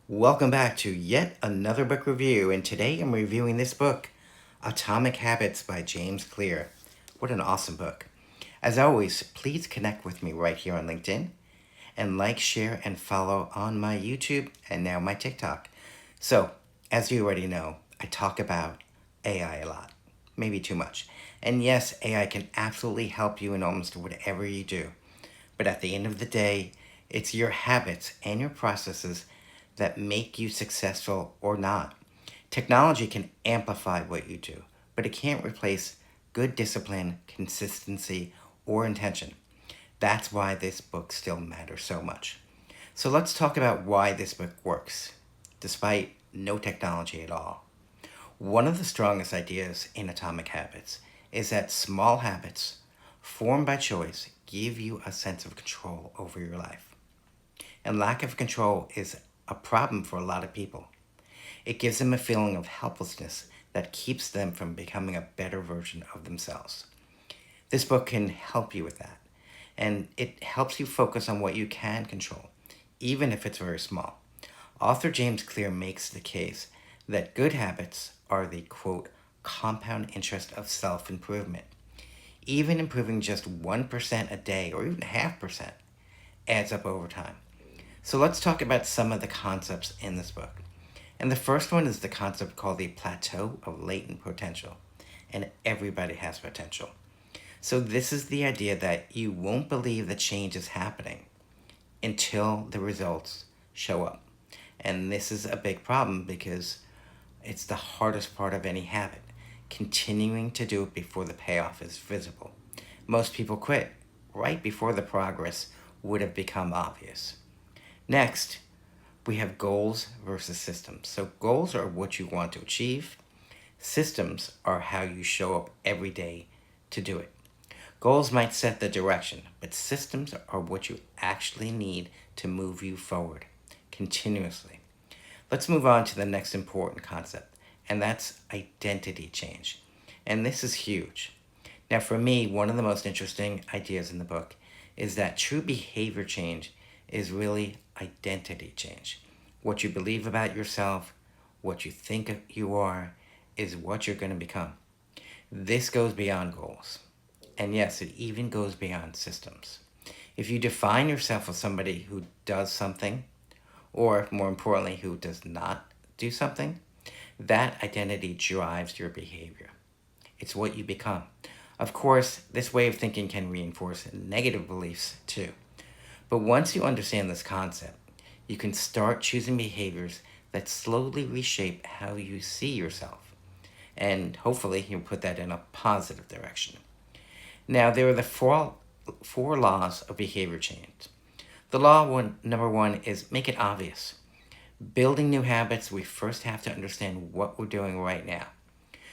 Welcome back to yet another book review, and today I'm reviewing this book, Atomic Habits by James Clear. What an awesome book. As always, please connect with me right here on LinkedIn and like, share, and follow on my YouTube and now my TikTok. So, as you already know, I talk about AI a lot, maybe too much. And yes, AI can absolutely help you in almost whatever you do. But at the end of the day, it's your habits and your processes that make you successful or not. Technology can amplify what you do, but it can't replace good discipline, consistency, or intention. That's why this book still matters so much. So let's talk about why this book works, despite no technology at all. One of the strongest ideas in Atomic Habits is that small habits, formed by choice, give you a sense of control over your life. And lack of control is a problem for a lot of people. It gives them a feeling of helplessness that keeps them from becoming a better version of themselves. This book can help you with that. And it helps you focus on what you can control, even if it's very small. Author James Clear makes the case that good habits are the quote, compound interest of self improvement. Even improving just 1% a day or even half percent adds up over time. So let's talk about some of the concepts in this book. And the first one is the concept called the Plateau of Latent Potential. And everybody has potential. So this is the idea that you won't believe the change is happening until the results show up. And this is a big problem because it's the hardest part of any habit, continuing to do it before the payoff is visible. Most people quit right before the progress would have become obvious. Next, we have goals versus systems. So goals are what you want to achieve. Systems are how you show up every day to do it. Goals might set the direction, but systems are what you actually need to move you forward continuously. Let's move on to the next important concept, and that's identity change. And this is huge. Now, for me, one of the most interesting ideas in the book is that true behavior change is really identity change. What you believe about yourself, what you think you are, is what you're going to become. This goes beyond goals. And yes, it even goes beyond systems. If you define yourself as somebody who does something, or more importantly, who does not do something, that identity drives your behavior. It's what you become. Of course, this way of thinking can reinforce negative beliefs too. But once you understand this concept, you can start choosing behaviors that slowly reshape how you see yourself. And hopefully, you'll put that in a positive direction. Now, there are the four laws of behavior change. Number one is make it obvious. Building new habits, we first have to understand what we're doing right now.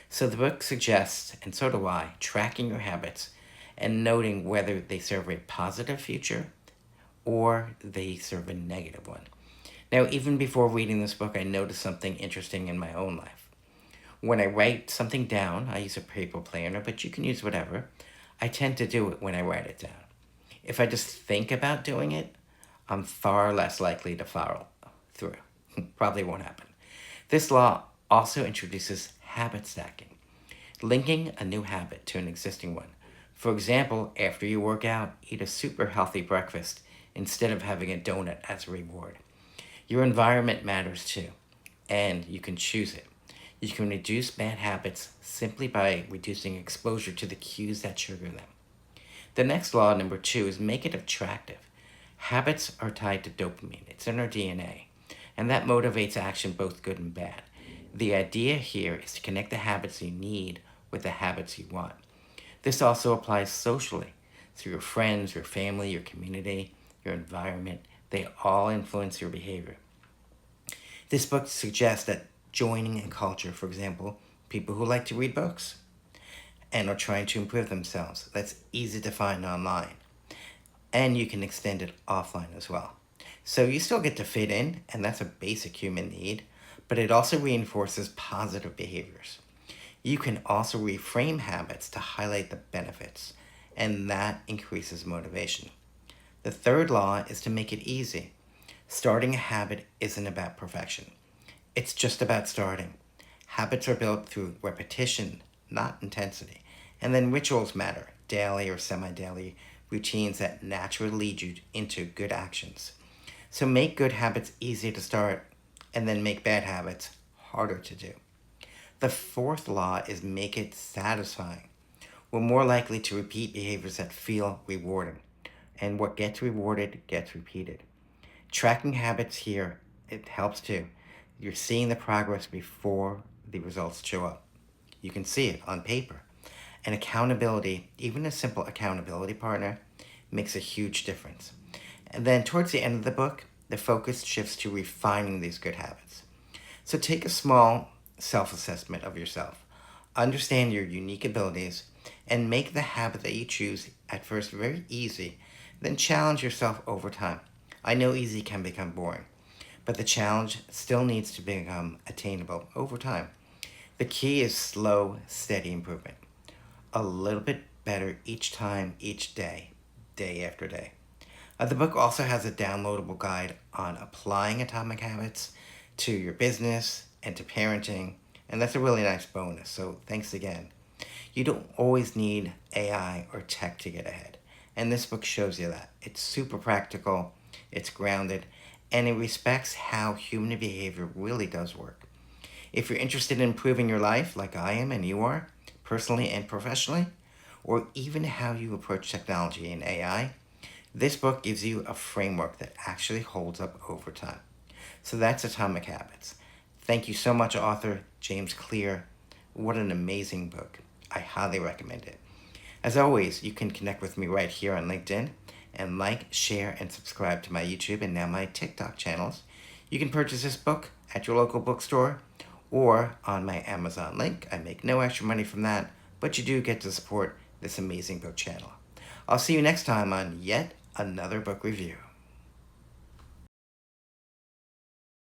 So the book suggests, and so do I, tracking your habits and noting whether they serve a positive future or they serve a negative one. Now, even before reading this book, I noticed something interesting in my own life. When I write something down, I use a paper planner, but you can use whatever. I tend to do it when I write it down. If I just think about doing it, I'm far less likely to follow through. Probably won't happen. This law also introduces habit stacking, linking a new habit to an existing one. For example, after you work out, eat a super healthy breakfast instead of having a donut as a reward. Your environment matters too, and you can choose it. You can reduce bad habits simply by reducing exposure to the cues that trigger them. The next law, number two, is make it attractive. Habits are tied to dopamine, it's in our DNA, and that motivates action both good and bad. The idea here is to connect the habits you need with the habits you want. This also applies socially, through your friends, your family, your community, your environment. They all influence your behavior. This book suggests that joining a culture, for example, people who like to read books and are trying to improve themselves, that's easy to find online. And you can extend it offline as well. So you still get to fit in, and that's a basic human need, but it also reinforces positive behaviors. You can also reframe habits to highlight the benefits, and that increases motivation. The third law is to make it easy. Starting a habit isn't about perfection. It's just about starting. Habits are built through repetition, not intensity. And then rituals matter, daily or semi daily routines that naturally lead you into good actions. So make good habits easy to start, and then make bad habits harder to do. The fourth law is make it satisfying. We're more likely to repeat behaviors that feel rewarding. And what gets rewarded gets repeated. Tracking habits here, it helps too. You're seeing the progress before the results show up. You can see it on paper. And accountability, even a simple accountability partner, makes a huge difference. And then towards the end of the book, the focus shifts to refining these good habits. So take a small self assessment of yourself. Understand your unique abilities and make the habit that you choose at first very easy, then challenge yourself over time. I know easy can become boring, but the challenge still needs to become attainable over time. The key is slow, steady improvement. A little bit better each time, each day, day after day. The book also has a downloadable guide on applying atomic habits to your business and to parenting, and that's a really nice bonus. So thanks again. You don't always need AI or tech to get ahead, and this book shows you that. It's super practical, it's grounded, and it respects how human behavior really does work. If you're interested in improving your life, like I am and you are, personally and professionally, or even how you approach technology and AI, this book gives you a framework that actually holds up over time. So that's Atomic Habits. Thank you so much, author James Clear. What an amazing book. I highly recommend it. As always, you can connect with me right here on LinkedIn and like, share, and subscribe to my YouTube and now my TikTok channels. You can purchase this book at your local bookstore or on my Amazon link. I make no extra money from that, but you do get to support this amazing book channel. I'll see you next time on yet another book review.